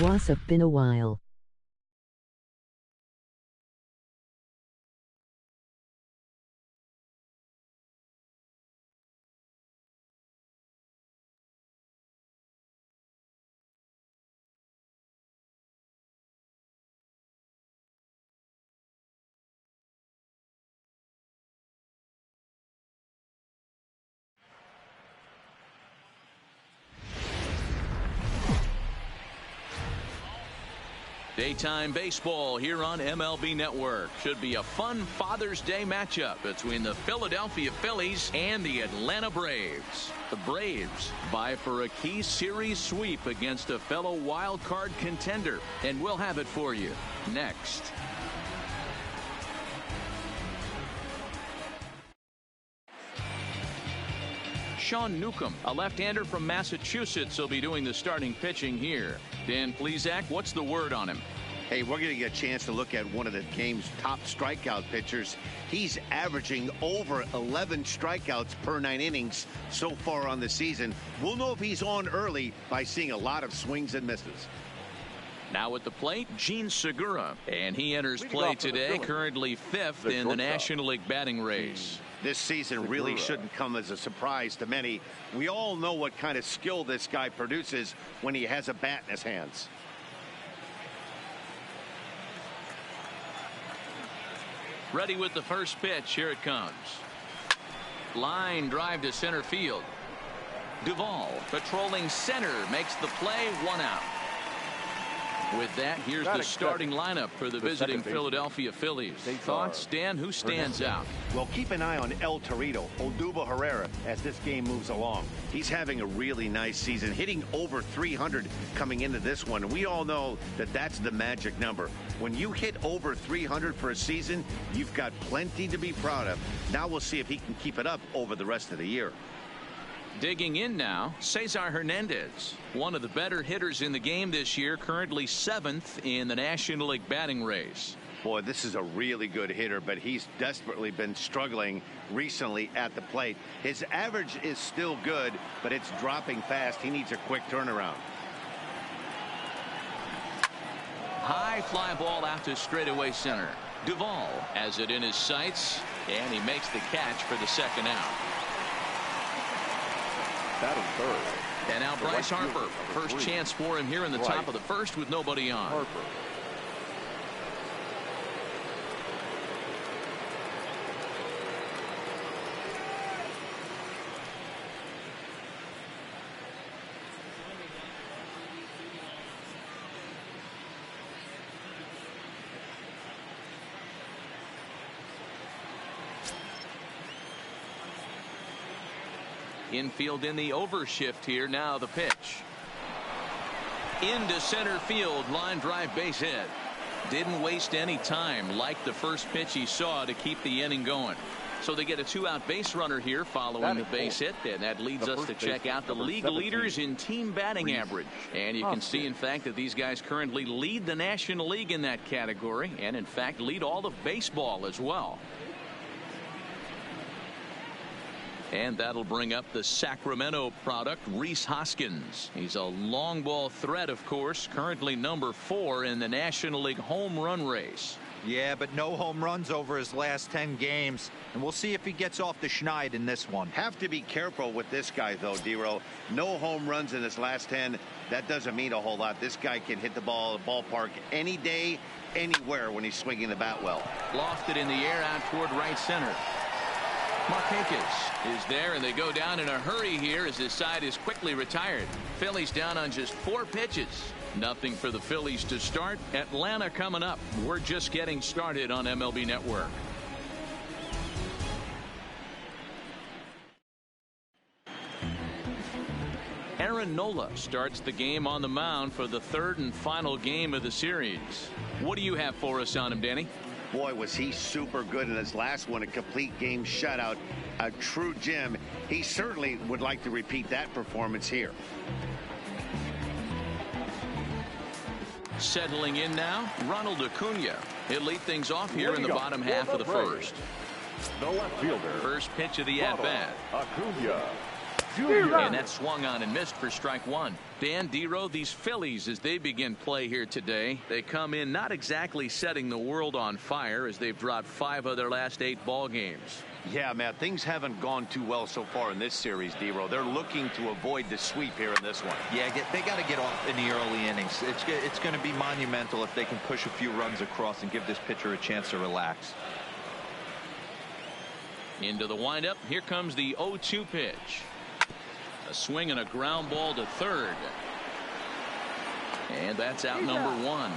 What's up been a while? Daytime baseball here on MLB Network. Should be a fun Father's Day matchup between the Philadelphia Phillies and the Atlanta Braves. The Braves vie for a key series sweep against a fellow wild card contender, and we'll have it for you next. Sean Newcomb, a left-hander from Massachusetts, will be doing the starting pitching here. Dan Plesac, what's the word on him? Hey, we're going to get a chance to look at one of the game's top strikeout pitchers. He's averaging over 11 strikeouts per 9 innings so far on the season. We'll know if he's on early by seeing a lot of swings and misses. Now at the plate, Gene Segura, and he enters play today, currently 5th in the National League batting race. This season really shouldn't come as a surprise to many. We all know what kind of skill this guy produces when he has a bat in his hands. Ready with the first pitch. Here it comes. Line drive to center field. Duvall patrolling center makes the play. 1 out. With that, here's the starting lineup for the visiting Philadelphia Phillies. Thoughts, Dan? Who stands out? Well, keep an eye on El Torito, Odubel Herrera, as this game moves along. He's having a really nice season, hitting over 300 coming into this one. We all know that that's the magic number. When you hit over 300 for a season, you've got plenty to be proud of. Now we'll see if he can keep it up over the rest of the year. Digging in now, Cesar Hernandez, one of the better hitters in the game this year, currently 7th in the National League batting race. Boy, this is a really good hitter, but he's desperately been struggling recently at the plate. His average is still good, but it's dropping fast. He needs a quick turnaround. High fly ball out to straightaway center. Duvall has it in his sights, and he makes the catch for the 2nd out. Batting third. And now Bryce Harper. First chance for him here in the top of the 1st with nobody on. Harper. Infield in the overshift here. Now the pitch. Into center field. Line drive, base hit. Didn't waste any time like the first pitch he saw to keep the inning going. So they get a 2-out base runner here following the base hit, and that leads us to check out the league leaders in team batting average. And you can see, in fact, that these guys currently lead the National League in that category, and in fact lead all of baseball as well. And that'll bring up the Sacramento product, Rhys Hoskins. He's a long ball threat, of course, currently number 4 in the National League home run race. Yeah, but no home runs over his last 10 games, and we'll see if he gets off the schneid in this one. Have to be careful with this guy, though, Dero. No home runs in his last 10. That doesn't mean a whole lot. This guy can hit the ball at the ballpark any day, anywhere when he's swinging the bat well. Lofted in the air out toward right center. Markakis is there, and they go down in a hurry here as this side is quickly retired. Phillies down on just 4 pitches. Nothing for the Phillies to start. Atlanta coming up. We're just getting started on MLB Network. Aaron Nola starts the game on the mound for the 3rd and final game of the series. What do you have for us on him, Danny? Boy, was he super good in his last one, a complete game shutout, a true gem. He certainly would like to repeat that performance here. Settling in now, Ronald Acuna. He'll lead things off here in the bottom half of the 1st. The left fielder. First pitch of the at-bat. Acuna. And that swung on and missed for strike one. Dan Dero, these Phillies, as they begin play here today, they come in not exactly setting the world on fire as they've dropped 5 of their last 8 ball games. Yeah, Matt, things haven't gone too well so far in this series, Dero. They're looking to avoid the sweep here in this one. Yeah, they got to get off in the early innings. It's going to be monumental if they can push a few runs across and give this pitcher a chance to relax. Into the windup. Here comes the 0-2 pitch. A swing and a ground ball to third. And that's out number 1.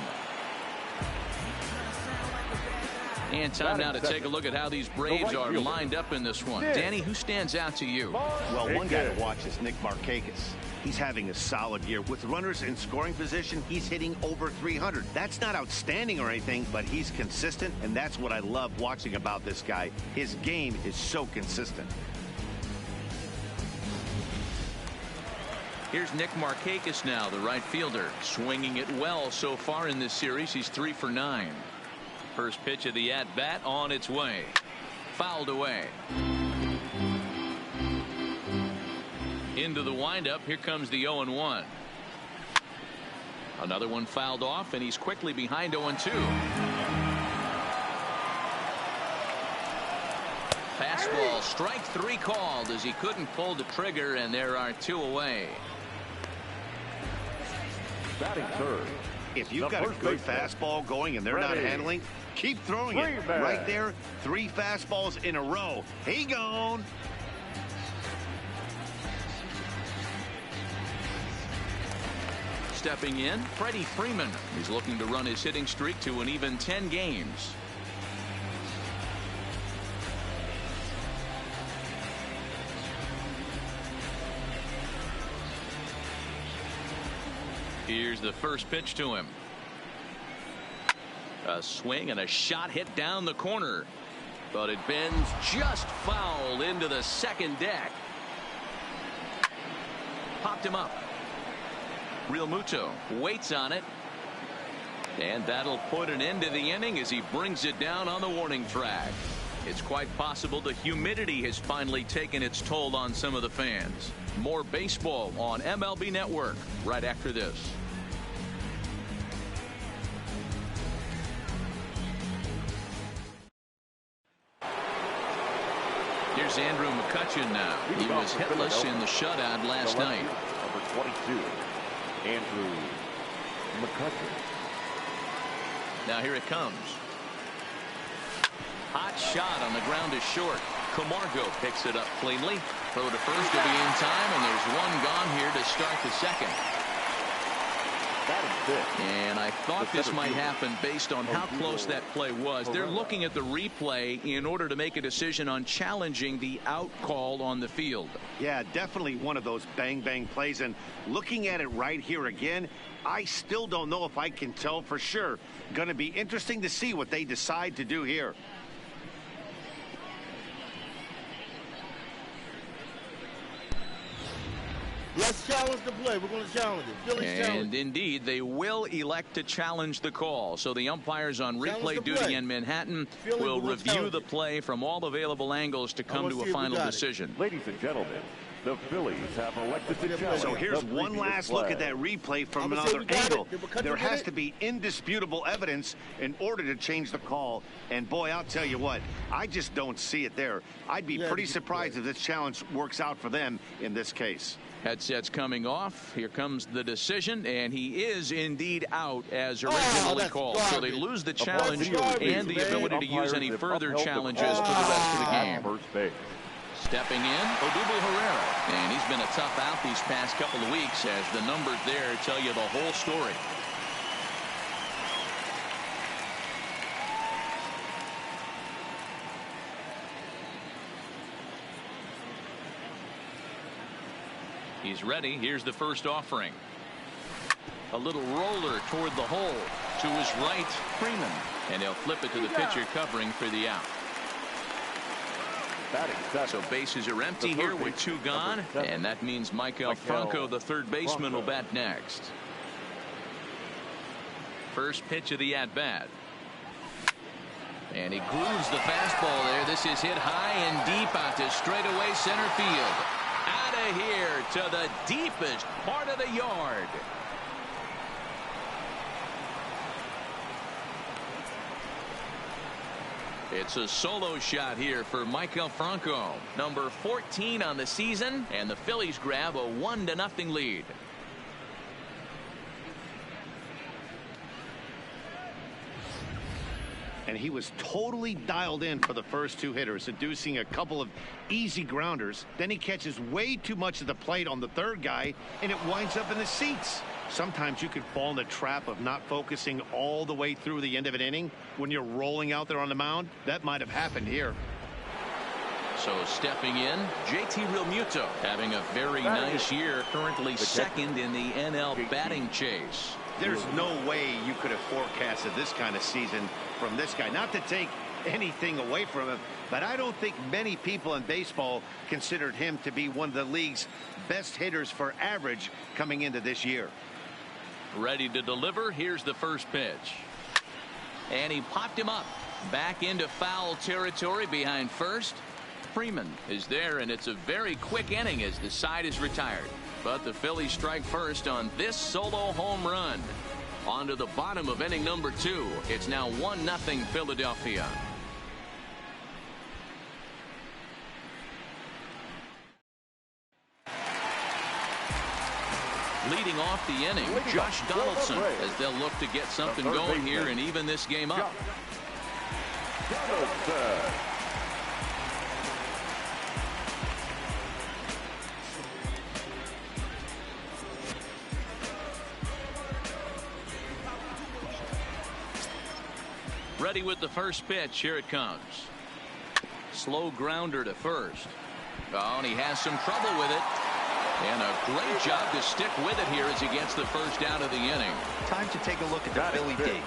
And time now to take a look at how these Braves are lined up in this one. Danny, who stands out to you? Well, one guy to watch is Nick Markakis. He's having a solid year. With runners in scoring position, he's hitting over 300. That's not outstanding or anything, but he's consistent, and that's what I love watching about this guy. His game is so consistent. Here's Nick Markakis now, the right fielder, swinging it well so far in this series. He's 3 for 9. First pitch of the at-bat on its way. Fouled away. Into the windup. Here comes the 0-1. Another one fouled off, and he's quickly behind 0-2. Fastball, strike 3 called as he couldn't pull the trigger, and there are 2 away. Batting third. If you've got a good fastball going and they're not handling, keep throwing it. Right there, 3 fastballs in a row. He gone. Stepping in, Freddie Freeman. He's looking to run his hitting streak to an even 10 games. Here's the first pitch to him. A swing and a shot hit down the corner, but it bends just foul into the second deck. Popped him up. Real Muto waits on it, and that'll put an end to the inning as he brings it down on the warning track. It's quite possible the humidity has finally taken its toll on some of the fans. More baseball on MLB Network right after this. Here's Andrew McCutchen now. He was hitless in the shutout last night. Number 22, Andrew McCutchen. Now here it comes. Hot shot on the ground to short. Camargo picks it up cleanly. Throw to first to be in time, and there's one gone here to start the second. And I thought this might happen based on how close that play was. They're looking at the replay in order to make a decision on challenging the out call on the field. Yeah, definitely one of those bang-bang plays. And looking at it right here again, I still don't know if I can tell for sure. Going to be interesting to see what they decide to do here. Let's challenge the play. We're going to challenge it. Phillies challenge. And indeed, they will elect to challenge the call. So the umpires on replay duty in Manhattan will review the play from all available angles to come to a final decision. Ladies and gentlemen, the Phillies have elected to challenge. So here's one last look at that replay from another angle. There has to be indisputable evidence in order to change the call. And boy, I'll tell you what, I just don't see it there. I'd be pretty surprised if this challenge works out for them in this case. Headsets coming off. Here comes the decision, and he is indeed out as originally called. So they lose the challenge and the ability to use any further challenges for the rest of the game. Stepping in, Odubel Herrera. And he's been a tough out these past couple of weeks as the numbers there tell you the whole story. He's ready. Here's the first offering. A little roller toward the hole. To his right, Freeman. And he'll flip it to the pitcher covering for the out. So bases are empty here with 2 gone. And that means Michael Franco, the third baseman, will bat next. First pitch of the at-bat. And he grooves the fastball there. This is hit high and deep out to straightaway center field. Out of here to the deepest part of the yard. It's a solo shot here for Michael Franco, number 14 on the season, and the Phillies grab a 1-0 lead. And he was totally dialed in for the first two hitters, seducing a couple of easy grounders. Then he catches way too much of the plate on the third guy, and it winds up in the seats. Sometimes you could fall in the trap of not focusing all the way through the end of an inning when you're rolling out there on the mound. That might have happened here. So stepping in, JT Realmuto having a very nice year, currently second in the NL batting chase. There's no way you could have forecasted this kind of season from this guy. Not to take anything away from him, but I don't think many people in baseball considered him to be one of the league's best hitters for average coming into this year. Ready to deliver. Here's the first pitch. And he popped him up. Back into foul territory behind first. Freeman is there, and it's a very quick inning as the side is retired. But the Phillies strike first on this solo home run. On to the bottom of inning number 2. It's now 1-0 Philadelphia. Leading off the inning, Josh Donaldson, as they'll look to get something going here and even this game up. Ready with the first pitch. Here it comes. Slow grounder to first. Oh, and he has some trouble with it. And a great job to stick with it here as he gets the first out of the inning. Time to take a look at the Philly D.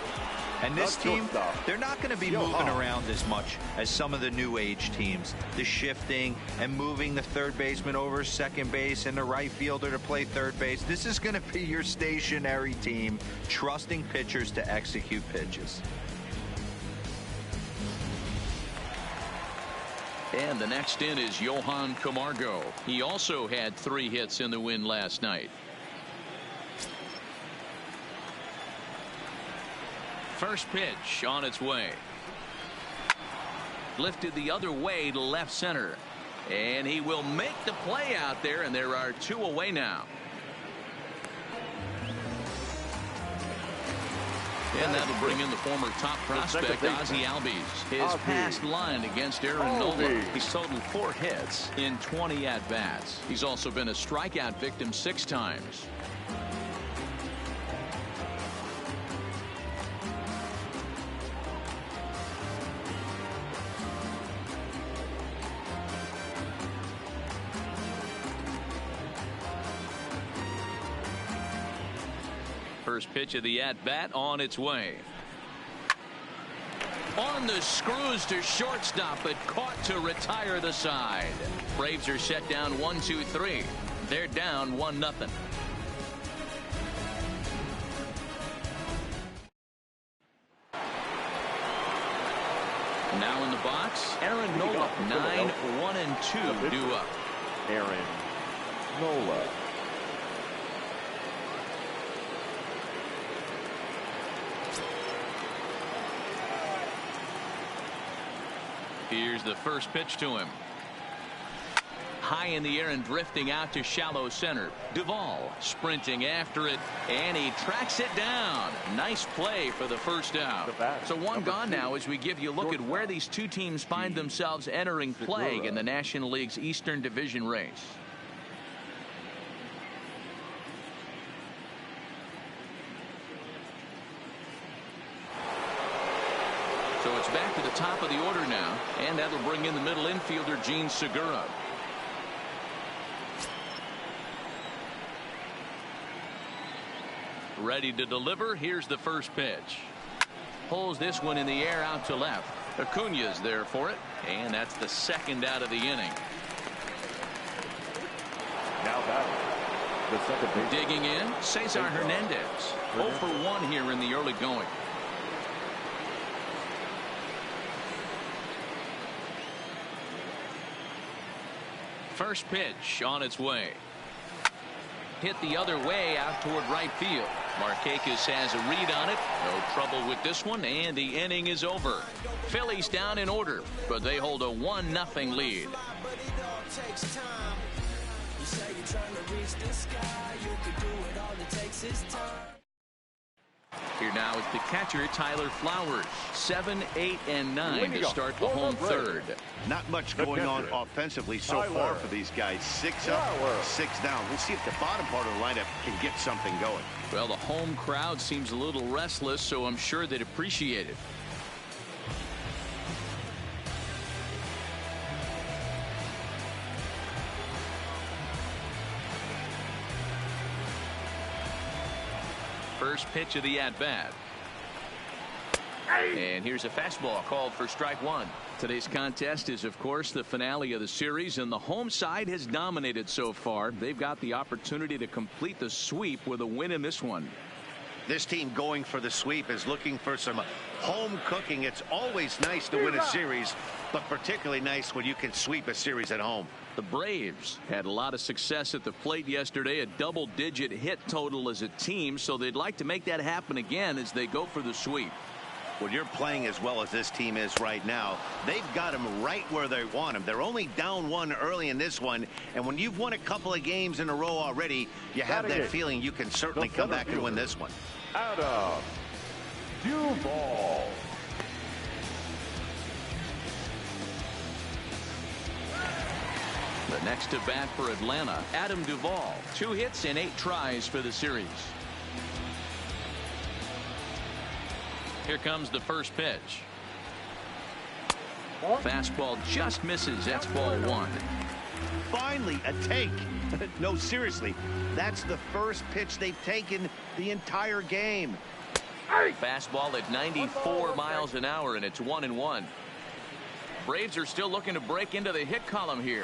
And this team, they're not going to be moving around as much as some of the new age teams. The shifting and moving the third baseman over second base and the right fielder to play third base. This is going to be your stationary team, trusting pitchers to execute pitches. And the next in is Johan Camargo. He also had 3 hits in the win last night. First pitch on its way. Lifted the other way to left center. And he will make the play out there, and there are 2 away now. And that'll bring in the former top prospect, Ozzie Albies. His past line against Aaron Nola. He's totaled 4 hits in 20 at-bats. He's also been a strikeout victim 6 times. First pitch of the at-bat on its way. On the screws to shortstop, but caught to retire the side. Braves are set down 1-2-3. They're down 1-0. Now in the box, Aaron Nola. 9-1-2 due up. Aaron Nola. Here's the first pitch to him. High in the air and drifting out to shallow center. Duvall sprinting after it, and he tracks it down. Nice play for the first out. So 1 gone now as we give you a look at where these 2 teams find themselves entering play in the National League's Eastern Division race. So it's back to the top of the order now, and that'll bring in the middle infielder, Gene Segura. Ready to deliver. Here's the first pitch. Pulls this one in the air out to left. Acuna's there for it, and that's the 2nd out of the inning. Now batting, the second baseman. Digging in, Cesar Hernandez. 0 for 1 here in the early going. First pitch on its way. Hit the other way out toward right field. Markakis has a read on it. No trouble with this one, and the inning is over. Phillies down in order, but they hold a 1-0 lead. Here now is the catcher, Tyler Flowers. 7, 8, and 9 to start the home third. Not much going on offensively so far for these guys. 6 up, 6 down. We'll see if the bottom part of the lineup can get something going. Well, the home crowd seems a little restless, so I'm sure they'd appreciate it. First pitch of the at-bat. And here's a fastball called for strike one. Today's contest is, of course, the finale of the series, and the home side has dominated so far. They've got the opportunity to complete the sweep with a win in this one. This team going for the sweep is looking for some home cooking. It's always nice to win a series, but particularly nice when you can sweep a series at home. The Braves had a lot of success at the plate yesterday, a double-digit hit total as a team, so they'd like to make that happen again as they go for the sweep. When you're playing as well as this team is right now, they've got them right where they want them. They're only down 1 early in this one, and when you've won a couple of games in a row already, you have that feeling you can certainly come back and win this one. Adam Duvall. The next to bat for Atlanta, Adam Duvall. 2 hits and 8 tries for the series. Here comes the first pitch. Fastball just misses. That's ball 1. Finally a take. No, seriously, that's the first pitch they've taken the entire game. Fastball at 94 miles an hour, and it's 1-1. Braves are still looking to break into the hit column here.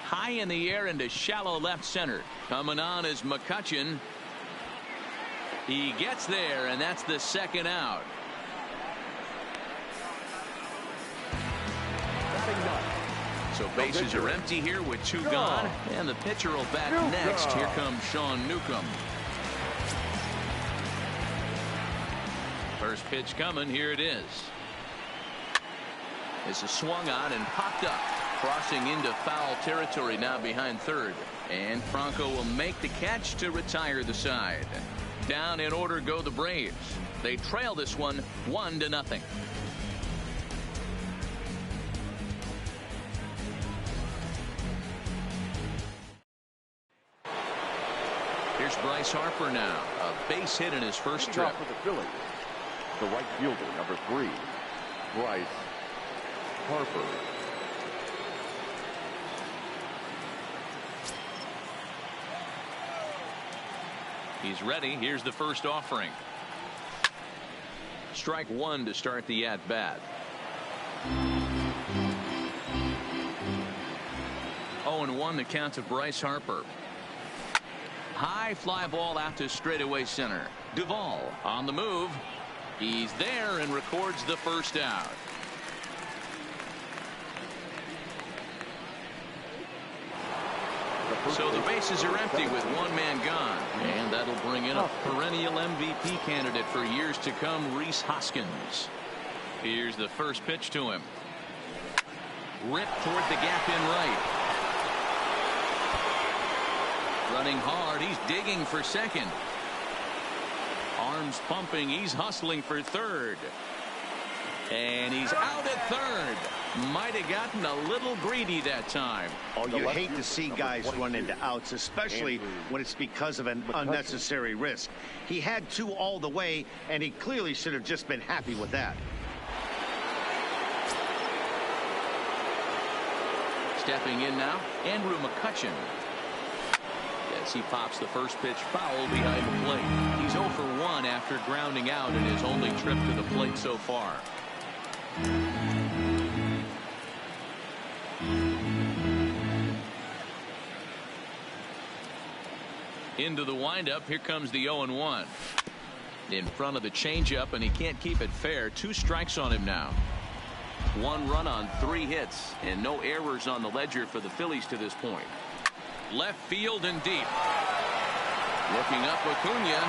High in the air into shallow left center. Coming on is McCutchen. He gets there, and that's the second out. So bases are empty here with 2 gone, and the pitcher will bat next. Here comes Sean Newcomb. First pitch coming. Here it is. This is swung on and popped up. Crossing into foul territory now behind third. And Franco will make the catch to retire the side. Down in order go the Braves. They trail this one 1-0. Here's Bryce Harper now. A base hit in his first trip. For the Phillies, the right fielder, number 3, Bryce Harper. He's ready. Here's the first offering. Strike 1 to start the at-bat. 0-1 the count to Bryce Harper. High fly ball out to straightaway center. Duvall on the move. He's there and records the first out. So the bases are empty with 1 man gone. And that'll bring in a perennial MVP candidate for years to come, Rhys Hoskins. Here's the first pitch to him. Ripped toward the gap in right. Running hard. He's digging for second. Arms pumping. He's hustling for third. And he's out at third. Might have gotten a little greedy that time. Oh, you hate to see guys run into outs, especially when it's because of an unnecessary risk. He had 2 all the way, and he clearly should have just been happy with that. Stepping in now, Andrew McCutchen. As he pops the first pitch foul behind the plate. He's 0 for 1 after grounding out in his only trip to the plate so far. Into the windup. Here comes the 0-1. In front of the changeup, and he can't keep it fair. 2 strikes on him now. 1 run on 3 hits and no errors on the ledger for the Phillies to this point. Left field and deep. Looking up Acuna.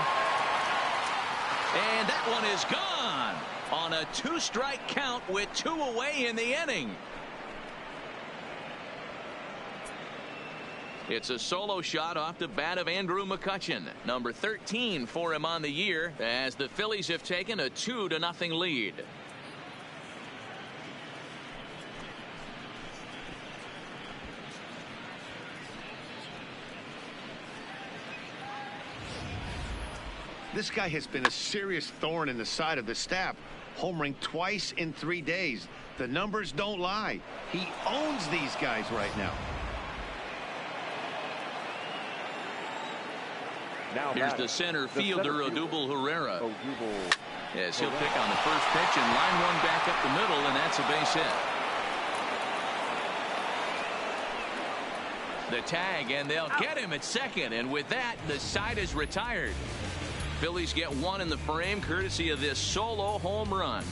And that one is gone on a 2-strike count with 2 away in the inning. It's a solo shot off the bat of Andrew McCutchen, number 13 for him on the year, as the Phillies have taken a 2-0 lead. This guy has been a serious thorn in the side of the staff, homering twice in 3 days. The numbers don't lie. He owns these guys right now. Here's the center fielder, Odubel Herrera. Yes, he'll pick on the first pitch and line one back up the middle, and that's a base hit. The tag, and they'll get him at second, and with that, the side is retired. Phillies get 1 in the frame, courtesy of this solo home run.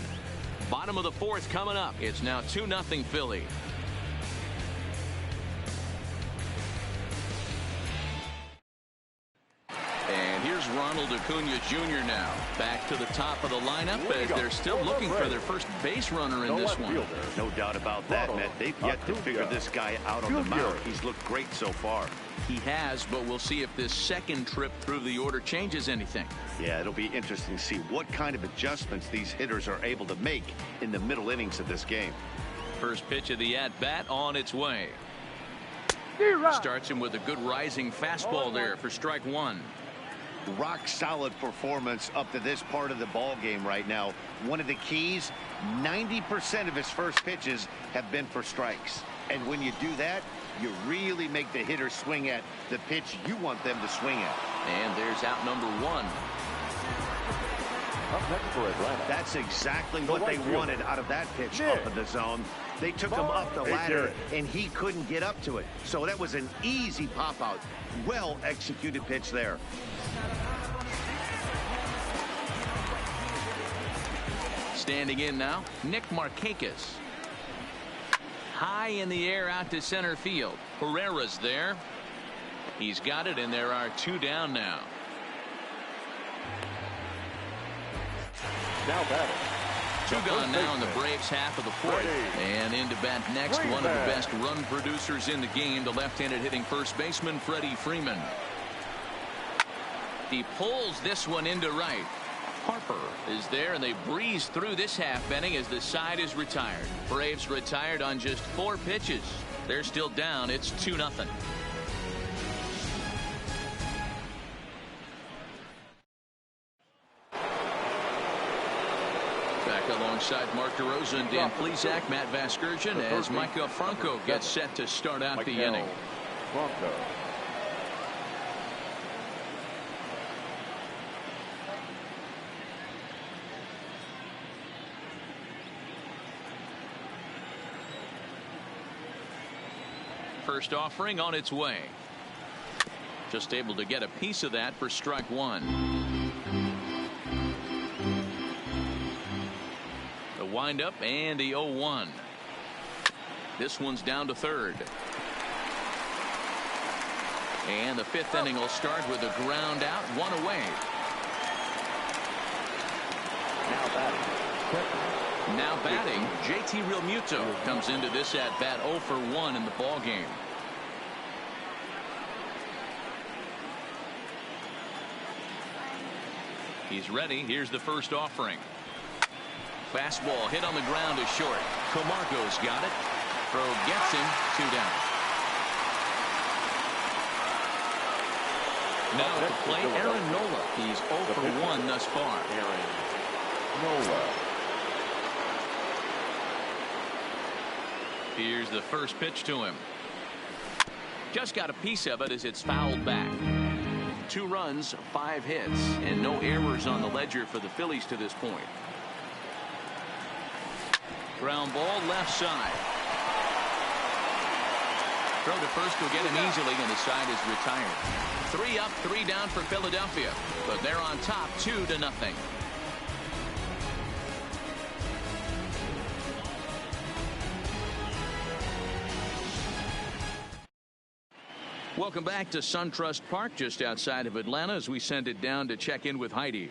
Bottom of the 4th coming up. It's now 2-0 Philly. Ronald Acuna Jr. now back to the top of the lineup as they're still looking for their first base runner in this one. No doubt about that, Matt. They've yet to figure this guy out on the mound. He's looked great so far. He has, but we'll see if this second trip through the order changes anything. Yeah, it'll be interesting to see what kind of adjustments these hitters are able to make in the middle innings of this game. First pitch of the at-bat on its way. Starts him with a good rising fastball there for strike 1. Rock solid performance up to this part of the ball game right now. One of the keys, 90% of his first pitches have been for strikes. And when you do that, you really make the hitter swing at the pitch you want them to swing at. And there's out number 1. Up next for Atlanta. That's exactly what they wanted out of that pitch up in the zone. They took him up the ladder, and he couldn't get up to it. So that was an easy pop-out. Well-executed pitch there. Standing in now, Nick Markakis. High in the air out to center field. Herrera's there. He's got it, and there are 2 down now. Now batting. 2 gone now in the Braves half of the 4th. And into bat next, one of the best run producers in the game, the left-handed hitting first baseman, Freddie Freeman. He pulls this one into right. Harper is there, and they breeze through this half inning as the side is retired. Braves retired on just 4 pitches. They're still down. It's 2-0. Back alongside Mark DeRosa and Dan Plesac, Matt Vasgersian, as Micah Franco gets set to start out the inning. Franco. First offering on its way. Just able to get a piece of that for strike 1. The windup and the 0-1. This one's down to third. And the 5th inning will start with a ground out, 1 away. Now batting, JT Realmuto comes into this at bat 0 for 1 in the ball game. He's ready. Here's the first offering. Fastball hit on the ground is short. Camargo's got it. Throw gets him. 2 down. Now to play Aaron Nola. He's 0 for 1 thus far. Aaron Nola. Here's the first pitch to him. Just got a piece of it as it's fouled back. 2 runs, 5 hits, and no errors on the ledger for the Phillies to this point. Ground ball left side. Throw to first will get him easily, and the side is retired. 3 up, 3 down for Philadelphia, but they're on top 2-0. Welcome back to SunTrust Park just outside of Atlanta as we send it down to check in with Heidi.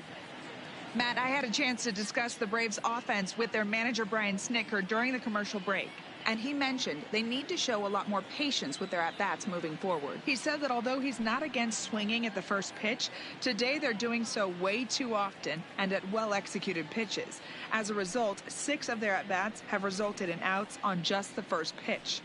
Matt, I had a chance to discuss the Braves offense with their manager Brian Snitker during the commercial break. And he mentioned they need to show a lot more patience with their at-bats moving forward. He said that although he's not against swinging at the first pitch, today they're doing so way too often and at well-executed pitches. As a result, 6 of their at-bats have resulted in outs on just the first pitch.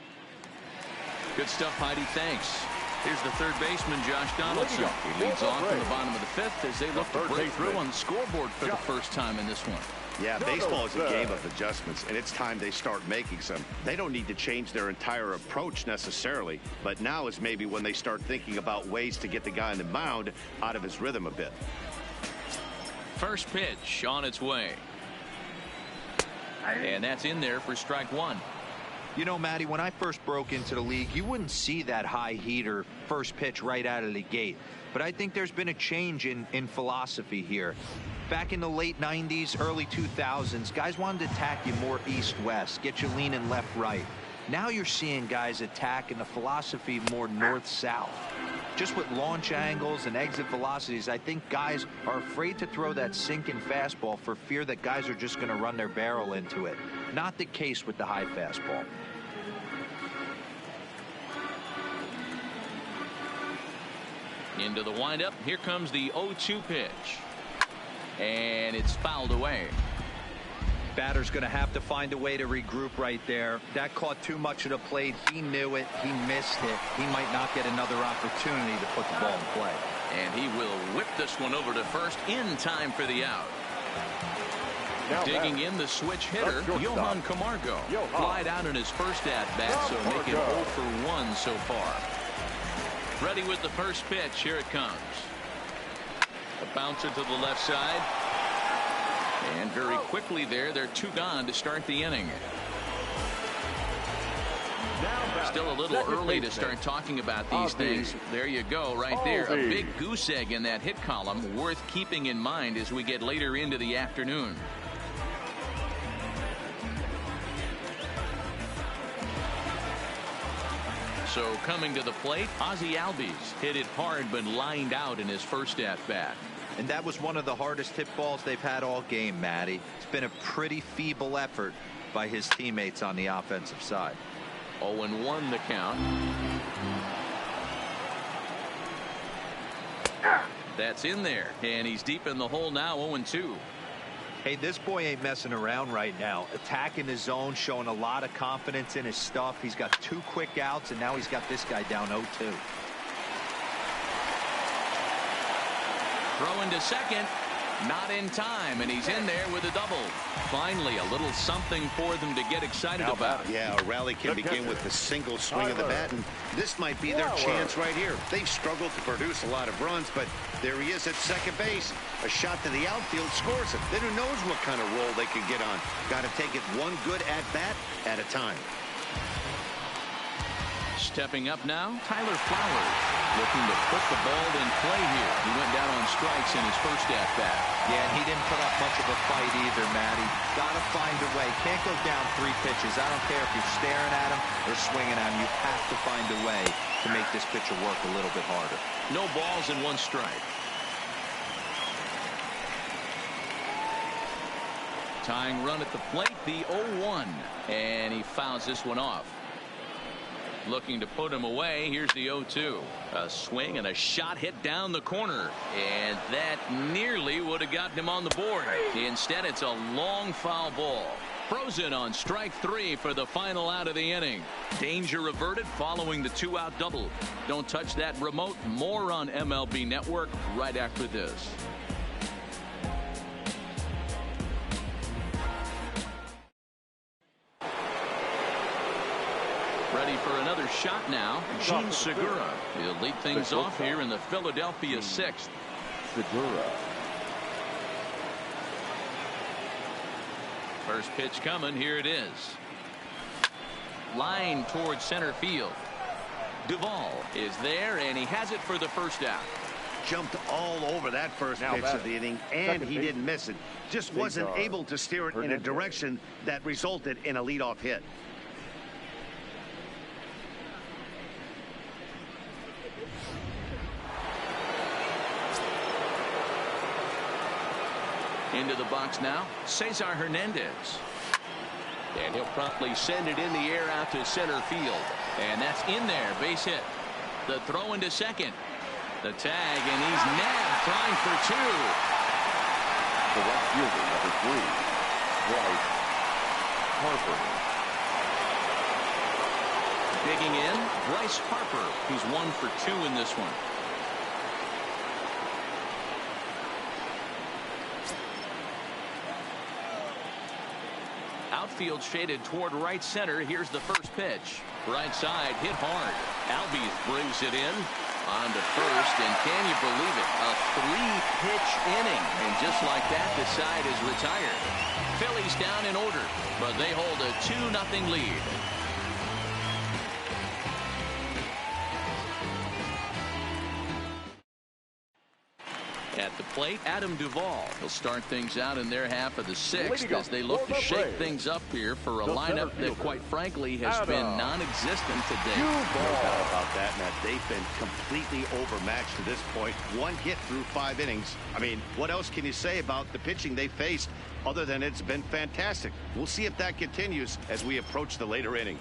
Good stuff, Heidi. Thanks. Here's the third baseman, Josh Donaldson. He leads off in the bottom of the 5th as they look to break through on the scoreboard for the first time in this one. Yeah, baseball is a game of adjustments, and it's time they start making some. They don't need to change their entire approach necessarily, but now is maybe when they start thinking about ways to get the guy on the mound out of his rhythm a bit. First pitch on its way. And that's in there for strike 1. You know, Matty, when I first broke into the league, you wouldn't see that high heater first pitch right out of the gate. But I think there's been a change in philosophy here. Back in the late 90s, early 2000s, guys wanted to attack you more east-west, get you leaning left-right. Now you're seeing guys attack in the philosophy more north-south. Just with launch angles and exit velocities, I think guys are afraid to throw that sinking fastball for fear that guys are just going to run their barrel into it. Not the case with the high fastball. Into the windup. Here comes the 0-2 pitch. And it's fouled away. Batter's going to have to find a way to regroup right there. That caught too much of the plate. He knew it. He missed it. He might not get another opportunity to put the ball in play. And he will whip this one over to first in time for the out. Now digging in the switch hitter, Johan Camargo. Flied out in his first at-bat, so making 0 for 1 so far. Ready with the first pitch. Here it comes. A bouncer to the left side. And very quickly there, they're 2 gone to start the inning. Still a little early to start talking about these things. There you go, right there. A big goose egg in that hit column, worth keeping in mind as we get later into the afternoon. So coming to the plate, Ozzie Albies hit it hard but lined out in his first at-bat. And that was one of the hardest hit balls they've had all game, Matty. It's been a pretty feeble effort by his teammates on the offensive side. 0-1 the count. That's in there, and he's deep in the hole now, 0-2. Hey, this boy ain't messing around right now. Attacking his zone, showing a lot of confidence in his stuff. He's got 2 quick outs, and now he's got this guy down 0-2. Throw into second. Not in time, and he's in there with a double. Finally, a little something for them to get excited about. Yeah, a rally can begin with the single swing of the bat, and this might be their chance right here. They've struggled to produce a lot of runs, but there he is at second base. A shot to the outfield scores it. Then who knows what kind of roll they could get on. Got to take it one good at-bat at a time. Stepping up now, Tyler Flowers, looking to put the ball in play here. He went down on strikes in his first at-bat. Yeah, and he didn't put up much of a fight either, Matty. Got to find a way. Can't go down 3 pitches. I don't care if you're staring at him or swinging at him. You have to find a way to make this pitcher work a little bit harder. No balls and 1 strike. Tying run at the plate, the 0-1, and he fouls this one off. Looking to put him away. Here's the 0-2. A swing and a shot hit down the corner. And that nearly would have gotten him on the board. Instead, it's a long foul ball. Frozen on strike 3 for the final out of the inning. Danger averted following the 2-out double. Don't touch that remote. More on MLB Network right after this. Ready for another shot now. Gene Segura. He'll lead things off here in the Philadelphia 6th. Segura. First pitch coming. Here it is. Line towards center field. Duvall is there, and he has it for the first out. Jumped all over that first pitch of the inning, and he didn't miss it. Just wasn't able to steer it in a direction that resulted in a leadoff hit. Into the box now, Cesar Hernandez. And he'll promptly send it in the air out to center field. And that's in there, base hit. The throw into second. The tag, and he's nabbed, trying for two. The right fielder, number 3, Bryce Harper. Digging in, Bryce Harper. He's 1 for 2 in this one. Outfield shaded toward right center. Here's the first pitch. Right side, hit hard. Albies brings it in. On to first, and can you believe it? A 3-pitch inning. And just like that, the side is retired. Phillies down in order, but they hold a 2-0 lead. At the plate, Adam Duvall will start things out in their half of the 6th as they look to shake things up here for a lineup that, quite frankly, has been non-existent today. No doubt about that, Matt. They've been completely overmatched to this point. 1 hit through 5 innings. I mean, what else can you say about the pitching they faced other than it's been fantastic? We'll see if that continues as we approach the later inning.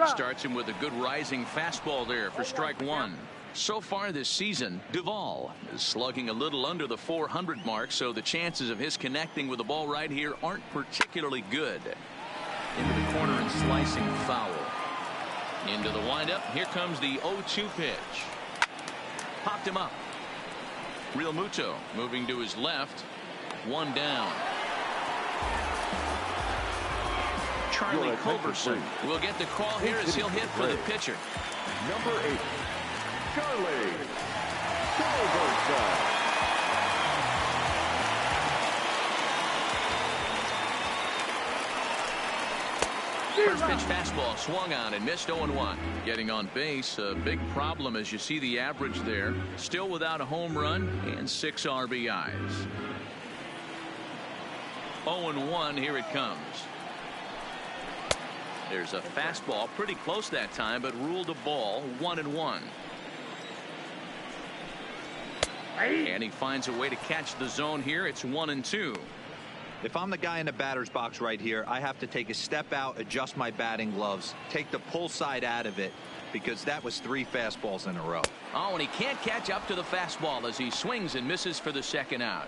Starts him with a good rising fastball there for strike 1. So far this season, Duvall is slugging a little under the 400 mark, so the chances of his connecting with the ball right here aren't particularly good. Into the corner and slicing foul. Into the windup. Here comes the 0-2 pitch. Popped him up. Real Muto moving to his left. 1 down. Charlie Culberson will get the call here as he'll hit for the pitcher. Number 8, Charlie Culberson. First pitch fastball swung on and missed. 0-1. Getting on base, a big problem as you see the average there. Still without a home run and 6 RBIs. 0-1. Here it comes. There's a fastball pretty close that time, but ruled a ball. 1-1. And he finds a way to catch the zone here. It's 1-2. If I'm the guy in the batter's box right here, I have to take a step out, adjust my batting gloves, take the pull side out of it, because that was 3 fastballs in a row. Oh, and he can't catch up to the fastball as he swings and misses for the second out.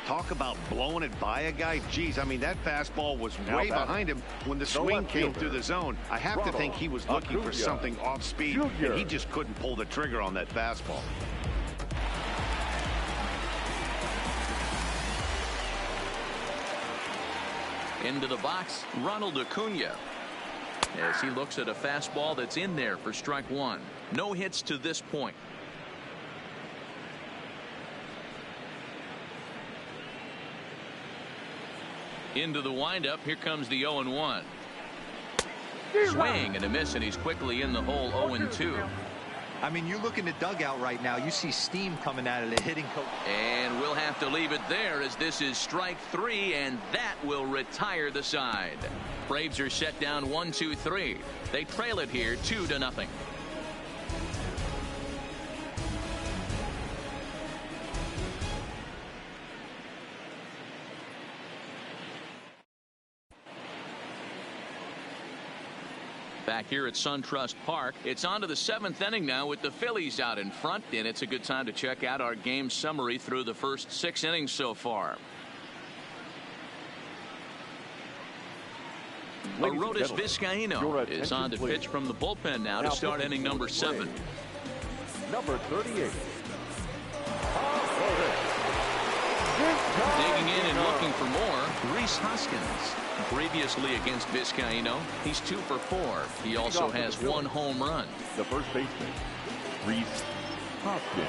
Talk about blowing it by a guy. Geez, I mean, that fastball was way behind him when the swing came through the zone. I have to think he was looking for something off speed, and he just couldn't pull the trigger on that fastball. Into the box, Ronald Acuna, as he looks at a fastball that's in there for strike 1. No hits to this point. Into the windup. Here comes the 0-1. Swing and a miss, and he's quickly in the hole. 0-2. I mean, you look in the dugout right now, you see steam coming out of the hitting coach. And we'll have to leave it there as this is strike 3, and that will retire the side. Braves are set down 1-2-3. They trail it here 2-0. Back here at SunTrust Park, it's on to the 7th inning now with the Phillies out in front, and it's a good time to check out our game summary through the first 6 innings so far. Arodys Vizcaíno is on to pitch from the bullpen now to start inning number 7. Number 38. Digging in and looking for more, Rhys Hoskins. Previously against Vizcaíno, he's 2 for 4. He also has 1 home run. The first baseman, Rhys Hoskins.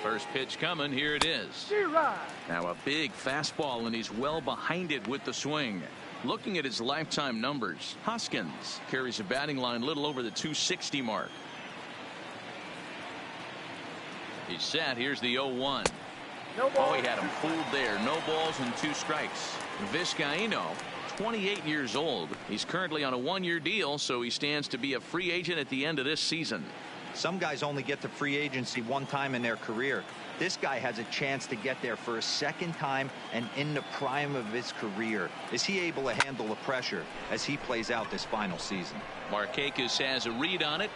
First pitch coming. Here it is. Now a big fastball, and he's well behind it with the swing. Looking at his lifetime numbers, Hoskins carries a batting line little over the 260 mark. He's set. Here's the 0-1. Oh, he had him fooled there. No balls and 2 strikes. Vizcaíno, 28 years old. He's currently on a one-year deal, so he stands to be a free agent at the end of this season. Some guys only get to free agency one time in their career. This guy has a chance to get there for a second time and in the prime of his career. Is he able to handle the pressure as he plays out this final season? Markakis has a read on it.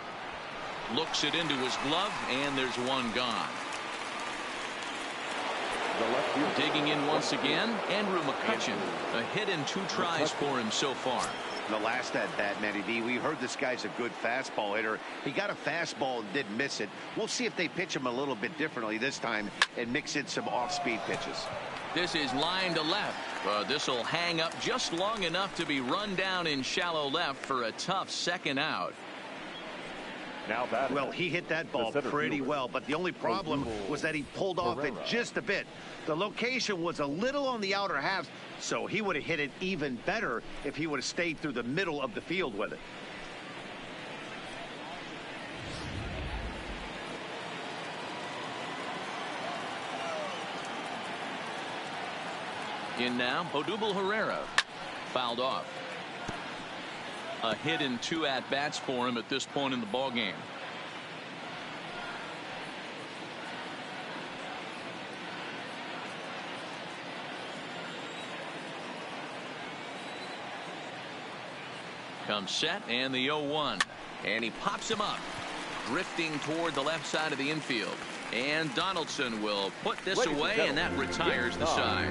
Looks it into his glove, and there's one gone. Digging in once again, Andrew McCutchen. A hit and 2 tries for him so far. The last at bat, Matty D, we heard this guy's a good fastball hitter. He got a fastball and didn't miss it. We'll see if they pitch him a little bit differently this time and mix in some off-speed pitches. This is line to left. This will hang up just long enough to be run down in shallow left for a tough second out. Now batting. Well, he hit that ball pretty well, but the only problem was that he pulled off it just a bit. The location was a little on the outer half, so he would have hit it even better if he would have stayed through the middle of the field with it. In now, Odubel Herrera. Fouled off. A hit and 2 at-bats for him at this point in the ballgame. Comes set, and the 0-1. And he pops him up, drifting toward the left side of the infield. And Donaldson will put this away, and that retires the side.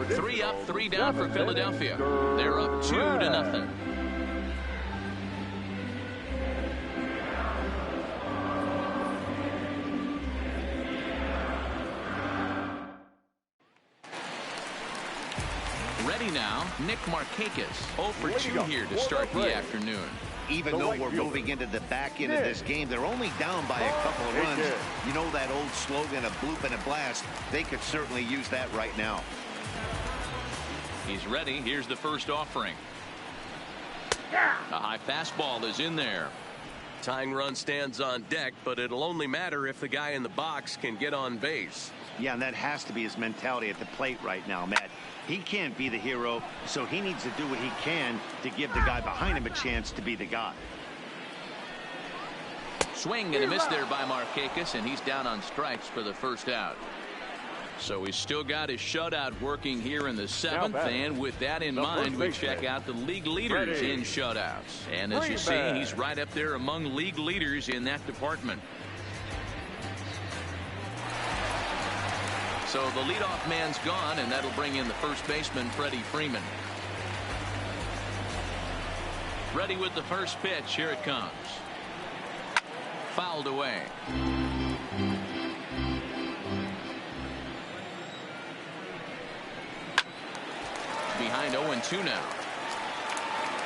3 up, 3 down for Philadelphia. They're up 2-0. Ready now, Nick Markakis. 0 for 2 here to start the afternoon. Even though we're moving into the back end of this game, they're only down by a couple of runs. You know that old slogan, a bloop and a blast. They could certainly use that right now. He's ready. Here's the first offering. A high fastball is in there. Tying run stands on deck, but it'll only matter if the guy in the box can get on base. Yeah, and that has to be his mentality at the plate right now, Matt. He can't be the hero, so he needs to do what he can to give the guy behind him a chance to be the guy. Swing and a miss there by Markakis, and he's down on strikes for the first out. So he's still got his shutout working here in the 7th, and with that in mind, we check out the league leaders in shutouts. And as you see, he's right up there among league leaders in that department. So the leadoff man's gone, and that'll bring in the first baseman, Freddie Freeman. Ready with the first pitch. Here it comes. Fouled away. Behind 0-2 now.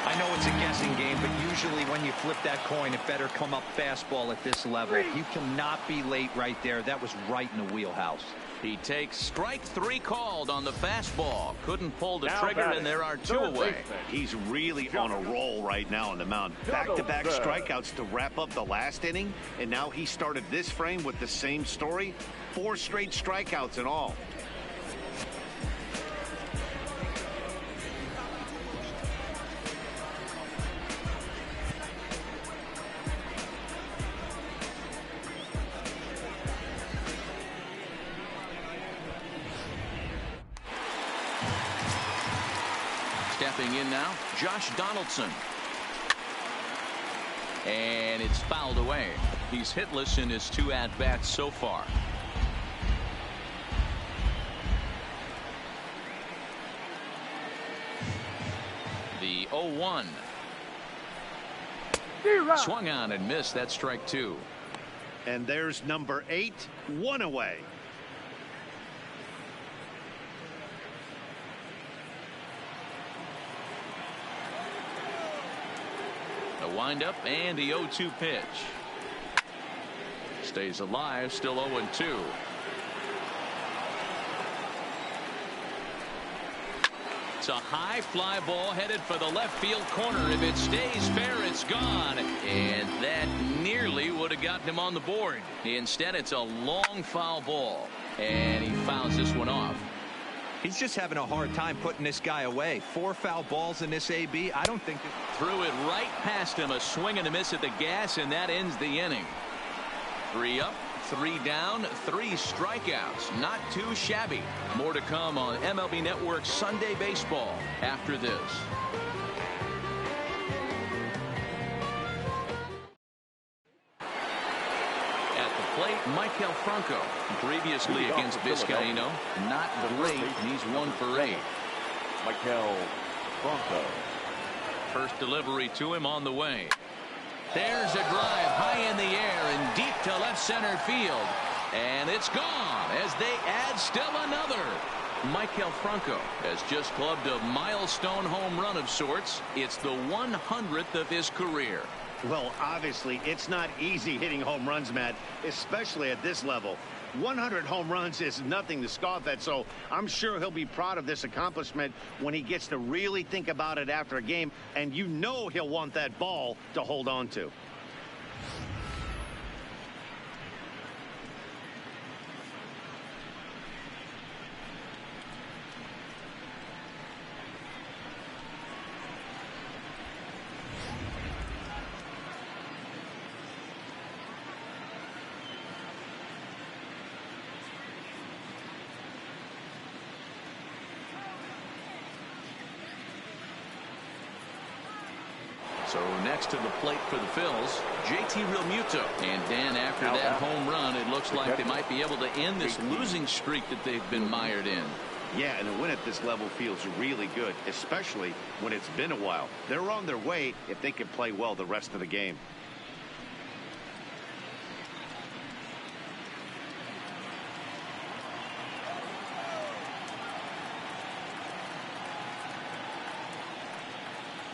I know it's a guessing game, but usually when you flip that coin, it better come up fastball at this level. You cannot be late right there. That was right in the wheelhouse. He takes strike 3 called on the fastball. Couldn't pull the trigger, and there are 2 away. He's really on a roll right now on the mound. Back-to-back strikeouts to wrap up the last inning, and now he started this frame with the same story. 4 straight strikeouts in all. Stepping in now, Josh Donaldson. And it's fouled away. He's hitless in his 2 at-bats so far. The 0-1. Swung on and missed. That's strike 2. And there's number 8, 1 away. A windup and the 0-2 pitch. Stays alive, still 0-2. It's a high fly ball headed for the left field corner. If it stays fair, it's gone. And that nearly would have gotten him on the board. Instead, it's a long foul ball. And he fouls this one off. He's just having a hard time putting this guy away. 4 foul balls in this AB. I don't think threw it right past him. A swing and a miss at the gas, and that ends the inning. 3 up, 3 down, 3 strikeouts. Not too shabby. More to come on MLB Network Sunday Baseball after this. Plate, Michael Franco, previously against Vizcaíno, not great. He's 1 for 8. Michael Franco. First delivery to him on the way. There's a drive high in the air and deep to left center field, and it's gone as they add still another. Michael Franco has just clubbed a milestone home run of sorts. It's the 100th of his career. Well, obviously, it's not easy hitting home runs, Matt, especially at this level. 100 home runs is nothing to scoff at, so I'm sure he'll be proud of this accomplishment when he gets to really think about it after a game, and you know he'll want that ball to hold on to. So next to the plate for the Phillies, JT Realmuto. And Dan, after that home run, it looks like they might be able to end this losing streak that they've been mired in. Yeah, and a win at this level feels really good, especially when it's been a while. They're on their way if they can play well the rest of the game.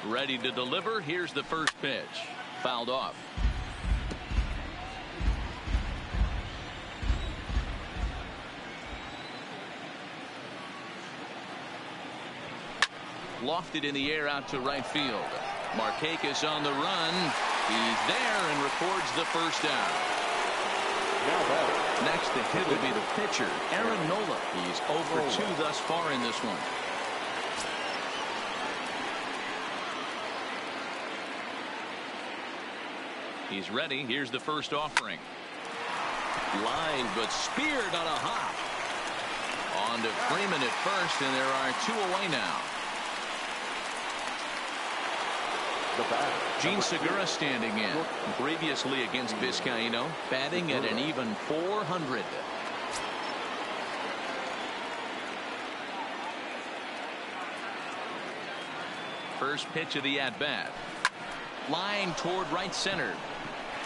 Ready to deliver. Here's the first pitch. Fouled off. Lofted in the air out to right field. Markakis on the run. He's there and records the first out. Next to hit will be the pitcher, Aaron Nola. He's 0 for 2 thus far in this one. He's ready. Here's the first offering. Line, but speared on a hop. On to Freeman at first, and there are 2 away now. Gene Segura standing in. Previously against Vizcaíno, batting at an even .400. First pitch of the at-bat. Line toward right center.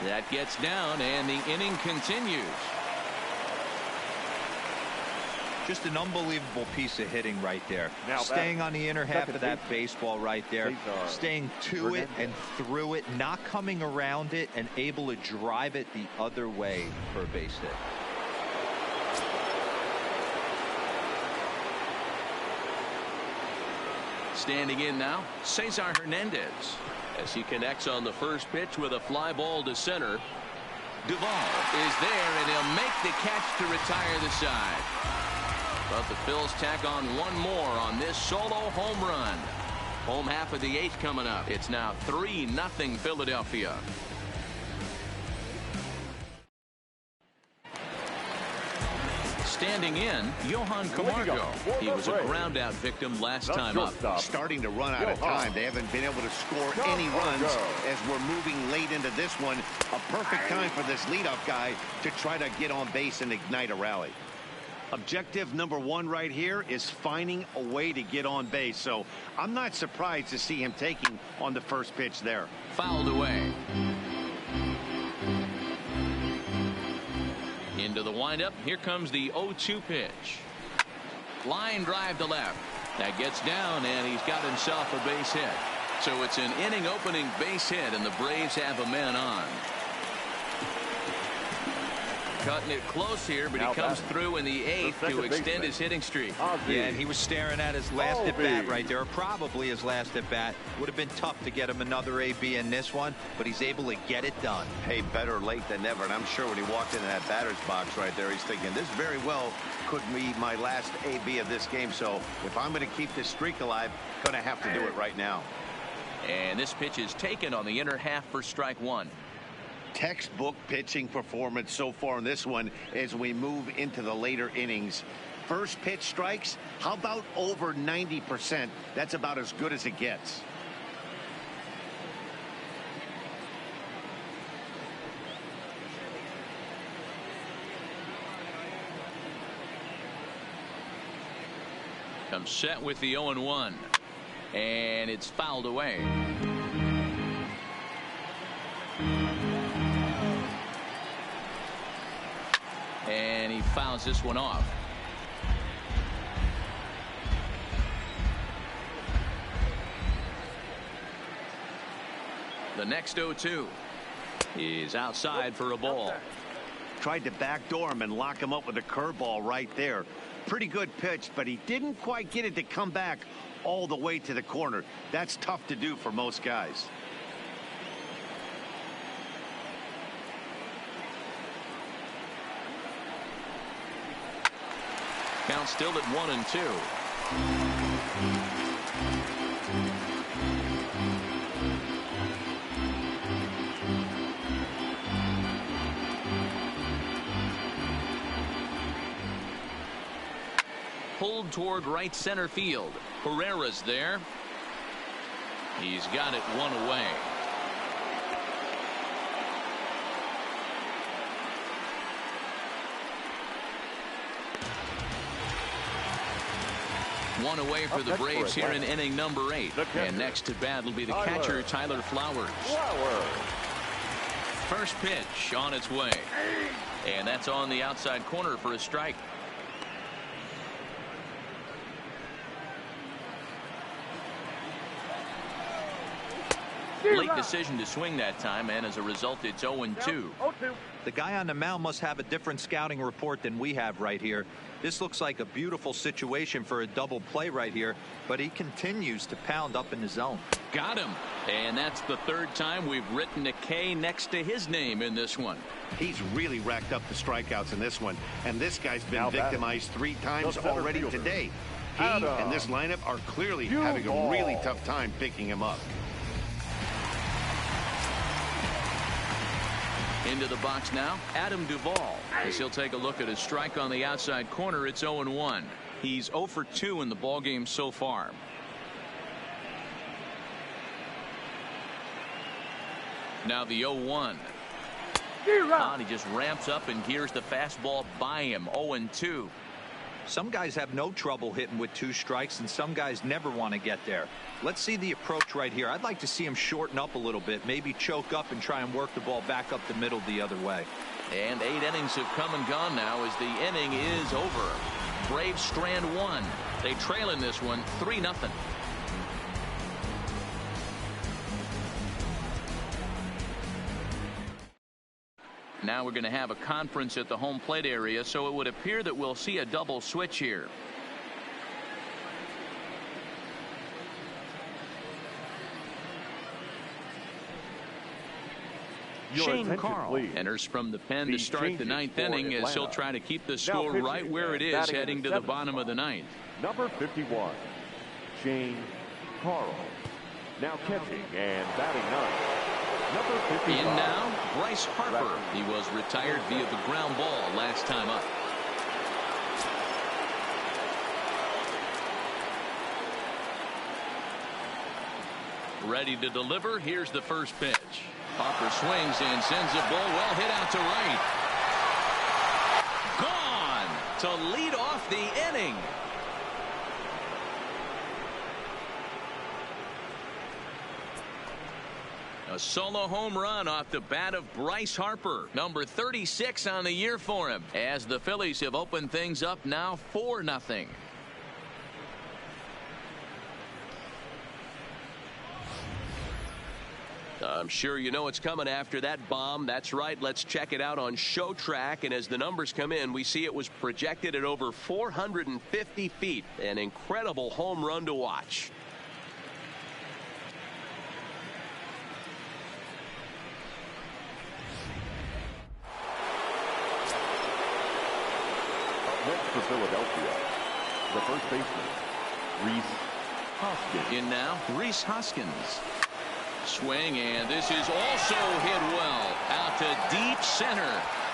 That gets down, and the inning continues. Just an unbelievable piece of hitting right there. Staying on the inner half of that baseball right there. Staying to it and through it, not coming around it, and able to drive it the other way for a base hit. Standing in now, Cesar Hernandez, as he connects on the first pitch with a fly ball to center. Duvall is there, and he'll make the catch to retire the side. But the Phils tack on one more on this solo home run. Home half of the 8th coming up. It's now 3-0 Philadelphia. Standing in, Johan Camargo. He was a ground out victim last time up. Starting to run out of time. They haven't been able to score any runs as we're moving late into this one. A perfect time for this leadoff guy to try to get on base and ignite a rally. Objective number 1 right here is finding a way to get on base. So I'm not surprised to see him taking on the first pitch there. Fouled away. Into the windup. Here comes the 0-2 pitch. Line drive to left. That gets down, and he's got himself a base hit. So it's an inning opening base hit, and the Braves have a man on. cutting it close here, but he comes through in the 8th to extend his hitting streak. Yeah, and he was staring at his last at bat right there, or probably his last at bat. Would have been tough to get him another AB in this one, but he's able to get it done. Hey, better late than never. And I'm sure when he walked into that batter's box right there, he's thinking this very well could be my last AB of this game. So if I'm going to keep this streak alive, going to have to do it right now. And this pitch is taken on the inner half for strike one. Textbook pitching performance so far in this one as we move into the later innings. First pitch strikes, how about over 90%? That's about as good as it gets. Comes set with the 0-1. And it's fouled away. And he fouls this one off. The next 0-2 is outside for a ball. Tried to backdoor him and lock him up with a curveball right there. Pretty good pitch, but he didn't quite get it to come back all the way to the corner. That's tough to do for most guys. Count still at 1-2. Pulled toward right center field. Herrera's there. He's got it one away. One away for the Braves here in inning number 8. And next to bat will be the catcher, Tyler Flowers. First pitch on its way. And that's on the outside corner for a strike. Late decision to swing that time, and as a result, it's 0-2. The guy on the mound must have a different scouting report than we have right here. This looks like a beautiful situation for a double play right here, but he continues to pound up in the zone. Got him. And that's the third time we've written a K next to his name in this one. He's really racked up the strikeouts in this one, and this guy's been victimized 3 times already today. He and this lineup are clearly having a really tough time picking him up. Into the box now, Adam Duvall, as he'll take a look at his strike on the outside corner. It's 0-1. He's 0 for 2 in the ballgame so far. Now the 0-1. He just ramps up and gears the fastball by him. 0-2. Some guys have no trouble hitting with 2 strikes, and some guys never want to get there. Let's see the approach right here. I'd like to see him shorten up a little bit, maybe choke up and try and work the ball back up the middle the other way. And 8 innings have come and gone now as the inning is over. Braves strand 1. They trail in this one 3-0. Now we're going to have a conference at the home plate area, so it would appear that we'll see a double switch here. Shane Carl enters from the pen to start the 9th inning, as he'll try to keep the score right where it is heading to the bottom of the 9th. Number 51, Shane Carl. Now catching and batting 9. Number 55. In now, Bryce Harper. He was retired via the ground ball last time up. Ready to deliver. Here's the first pitch. Harper swings and sends a ball well hit out to right. Gone to lead off the inning. A solo home run off the bat of Bryce Harper, number 36 on the year for him, as the Phillies have opened things up now 4-0. The I'm sure you know it's coming after that bomb. That's right. Let's check it out on Show Track. And as the numbers come in, we see it was projected at over 450 feet. An incredible home run to watch. Up next for Philadelphia, the first baseman, Rhys Hoskins. In now, Rhys Hoskins. Swing, and this is also hit well out to deep center.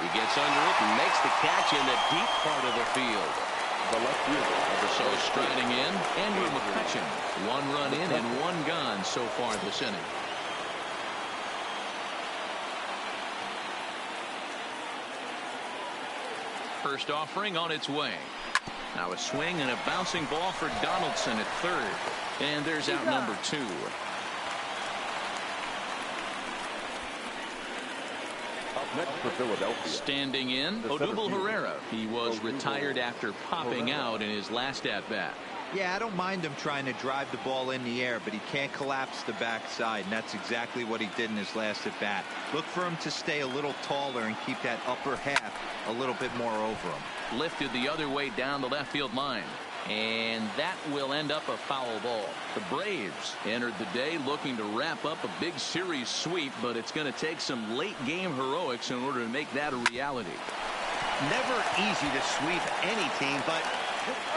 He gets under it and makes the catch in the deep part of the field. The left fielder. So striding in, Andrew McCutchen. 1 run in and 1 gone so far this inning. First offering on its way. Now a swing and a bouncing ball for Donaldson at third. And there's out number 2. Up next for Philadelphia. Standing in, Odubel Herrera. He was retired after popping out in his last at-bat. Yeah, I don't mind him trying to drive the ball in the air, but he can't collapse the backside, and that's exactly what he did in his last at-bat. Look for him to stay a little taller and keep that upper half a little bit more over him. Lifted the other way down the left field line. And that will end up a foul ball. The Braves entered the day looking to wrap up a big series sweep, but it's going to take some late game heroics in order to make that a reality. Never easy to sweep any team, but...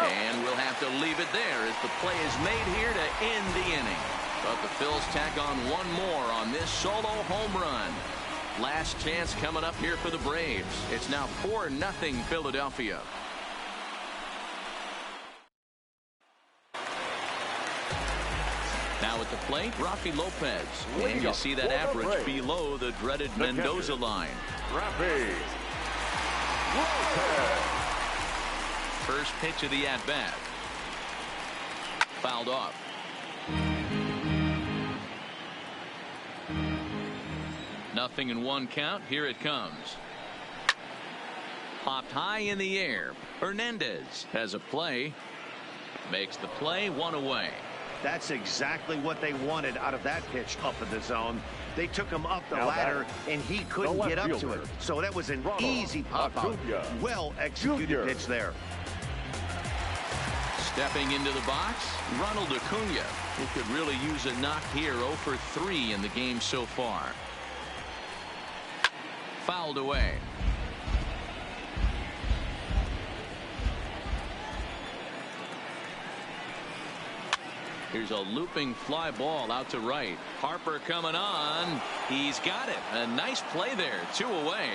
And we'll have to leave it there as the play is made here to end the inning. But the Phils tack on 1 more on this solo home run. Last chance coming up here for the Braves. It's now 4-0 Philadelphia. Now at the plate, Rafi Lopez. And you see that average below the dreaded Mendoza line. Rafi Lopez. First pitch of the at-bat. Fouled off. Nothing in 1 count. Here it comes. Popped high in the air. Hernandez has a play. Makes the play, 1 away. That's exactly what they wanted out of that pitch up in the zone. They took him up the ladder, and he couldn't get up to it. So that was an easy pop-out. Well-executed pitch there. Stepping into the box, Ronald Acuna. He could really use a knock here. 0 for 3 in the game so far. Fouled away. Here's a looping fly ball out to right. Harper coming on. He's got it. A nice play there. 2 away.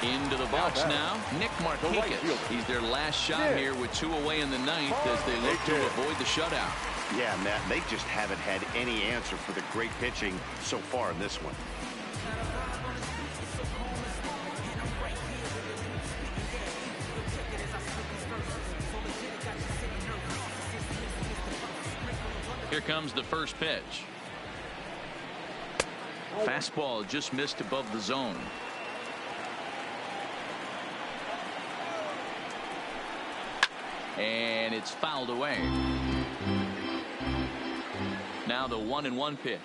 Into the box now, Nick Markakis. He's their last shot here with 2 away in the 9th as they look to avoid the shutout. Yeah, Matt, they just haven't had any answer for the great pitching so far in this one. Here comes the first pitch. Fastball just missed above the zone. And it's fouled away. Now the 1-1 pitch.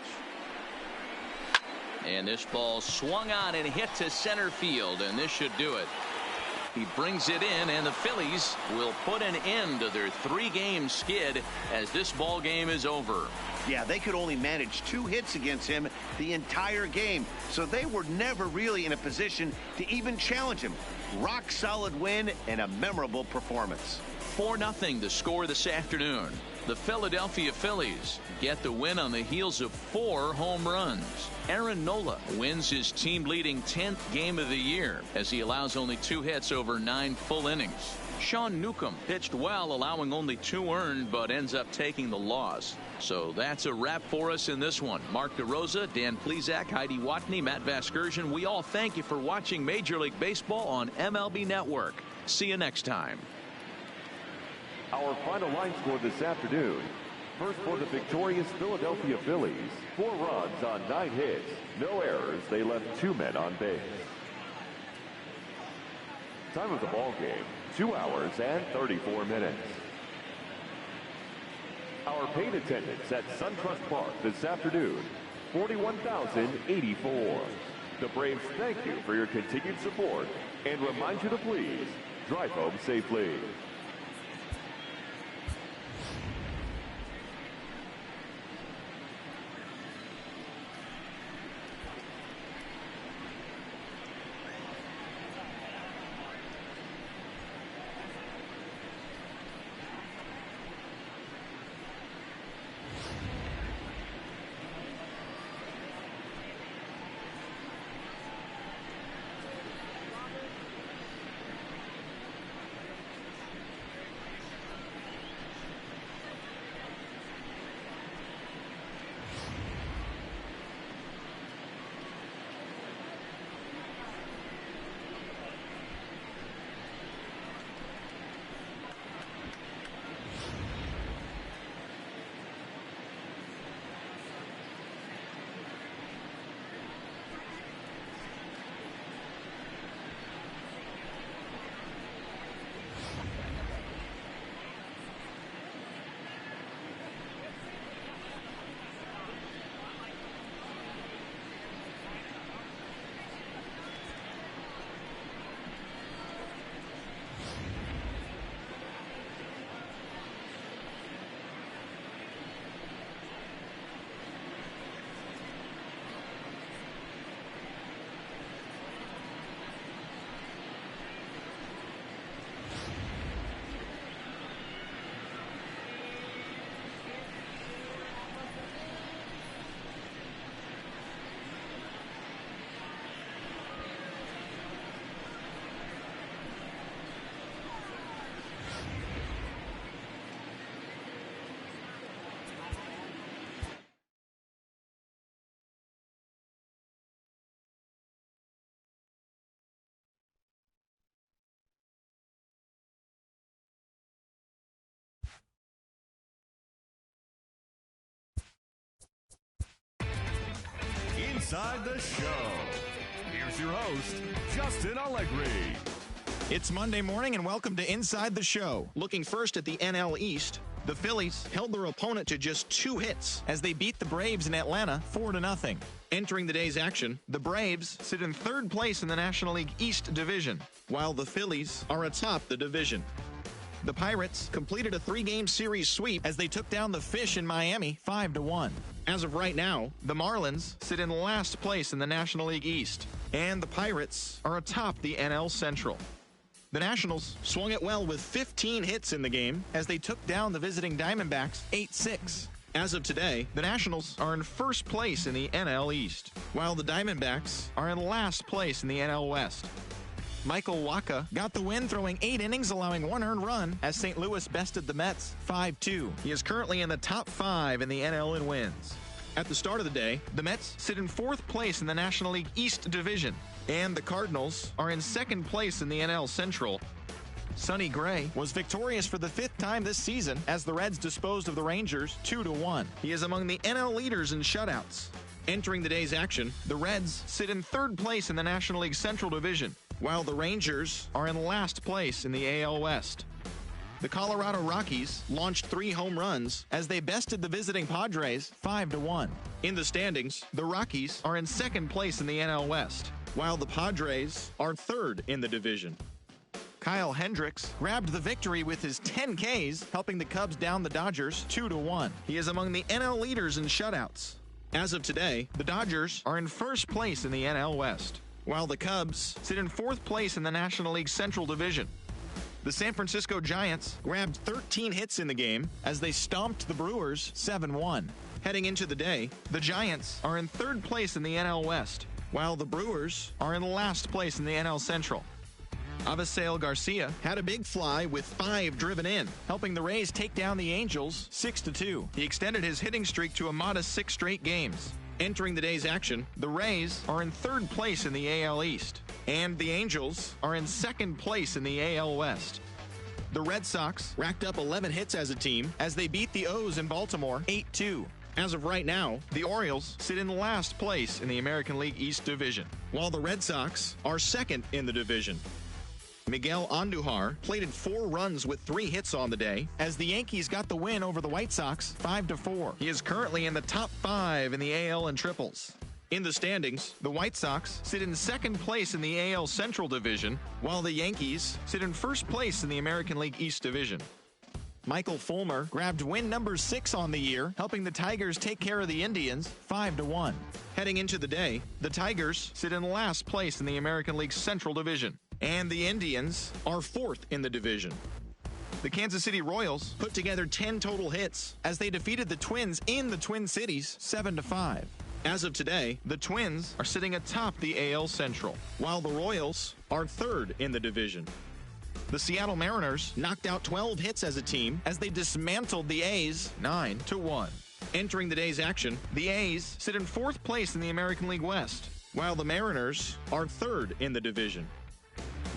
And this ball swung on and hit to center field, and this should do it. He brings it in, and the Phillies will put an end to their 3-game skid as this ball game is over. Yeah, they could only manage 2 hits against him the entire game, so they were never really in a position to even challenge him. Rock solid win and a memorable performance. 4-0 the score this afternoon. The Philadelphia Phillies get the win on the heels of 4 home runs. Aaron Nola wins his team-leading 10th game of the year as he allows only 2 hits over 9 full innings. Sean Newcomb pitched well, allowing only 2 earned, but ends up taking the loss. So that's a wrap for us in this one. Mark DeRosa, Dan Plesac, Heidi Watney, Matt Vasgersian. We all thank you for watching Major League Baseball on MLB Network. See you next time. Our final line score this afternoon. First for the victorious Philadelphia Phillies. 4 runs on 9 hits. No errors. They left 2 men on base. Time of the ball game, 2 hours and 34 minutes. Our paid attendance at SunTrust Park this afternoon, 41,084. The Braves thank you for your continued support and remind you to please drive home safely. Inside the show. Here's your host, Justin Allegri. It's Monday morning and welcome to Inside the Show. Looking first at the NL East, the Phillies held their opponent to just 2 hits as they beat the Braves in Atlanta 4-0. Entering the day's action, the Braves sit in 3rd place in the National League East Division, while the Phillies are atop the division. The Pirates completed a 3-game series sweep as they took down the Fish in Miami 5-1. As of right now, the Marlins sit in last place in the National League East, and the Pirates are atop the NL Central. The Nationals swung it well with 15 hits in the game as they took down the visiting Diamondbacks 8-6. As of today, the Nationals are in 1st place in the NL East, while the Diamondbacks are in last place in the NL West. Michael Wacha got the win throwing 8 innings, allowing 1 earned run as St. Louis bested the Mets 5-2. He is currently in the top 5 in the NL in wins. At the start of the day, the Mets sit in 4th place in the National League East Division, and the Cardinals are in 2nd place in the NL Central. Sonny Gray was victorious for the 5th time this season as the Reds disposed of the Rangers 2-1. He is among the NL leaders in shutouts. Entering the day's action, the Reds sit in 3rd place in the National League Central Division, while the Rangers are in last place in the AL West. The Colorado Rockies launched 3 home runs as they bested the visiting Padres 5-1. In the standings, the Rockies are in 2nd place in the NL West, while the Padres are 3rd in the division. Kyle Hendricks grabbed the victory with his 10 Ks, helping the Cubs down the Dodgers 2-1. He is among the NL leaders in shutouts. As of today, the Dodgers are in 1st place in the NL West, while the Cubs sit in 4th place in the National League Central Division. The San Francisco Giants grabbed 13 hits in the game as they stomped the Brewers 7-1. Heading into the day, the Giants are in 3rd place in the NL West, while the Brewers are in last place in the NL Central. Avisail Garcia had a big fly with 5 driven in, helping the Rays take down the Angels 6-2. He extended his hitting streak to a modest 6 straight games. Entering the day's action, the Rays are in 3rd place in the AL East, and the Angels are in 2nd place in the AL West. The Red Sox racked up 11 hits as a team as they beat the O's in Baltimore 8-2. As of right now, the Orioles sit in last place in the American League East Division, while the Red Sox are 2nd in the division. Miguel Andujar plated 4 runs with 3 hits on the day as the Yankees got the win over the White Sox 5-4. He is currently in the top 5 in the AL in triples. In the standings, the White Sox sit in second place in the AL Central Division, while the Yankees sit in first place in the American League East Division. Michael Fulmer grabbed win number 6 on the year, helping the Tigers take care of the Indians 5-1. Heading into the day, the Tigers sit in last place in the American League Central Division, and the Indians are 4th in the division. The Kansas City Royals put together 10 total hits as they defeated the Twins in the Twin Cities 7-5. As of today, the Twins are sitting atop the AL Central, while the Royals are 3rd in the division. The Seattle Mariners knocked out 12 hits as a team as they dismantled the A's 9-1. Entering the day's action, the A's sit in 4th place in the American League West, while the Mariners are 3rd in the division.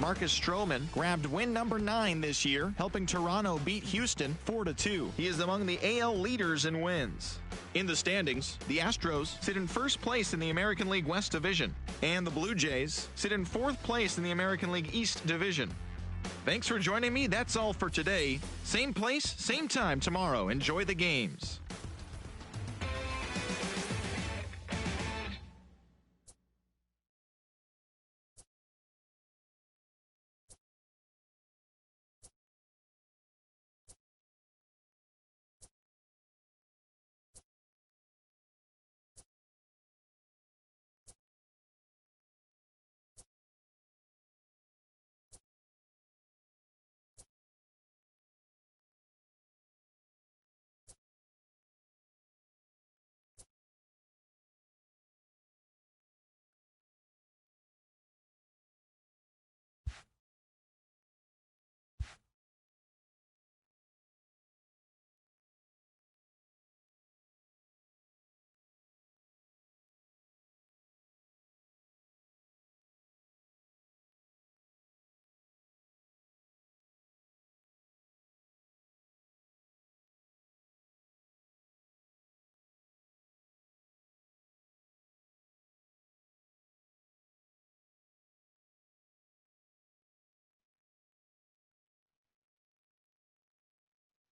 Marcus Stroman grabbed win number 9 this year, helping Toronto beat Houston 4-2. He is among the AL leaders in wins. In the standings, the Astros sit in first place in the American League West Division, and the Blue Jays sit in 4th place in the American League East Division. Thanks for joining me. That's all for today. Same place, same time tomorrow. Enjoy the games.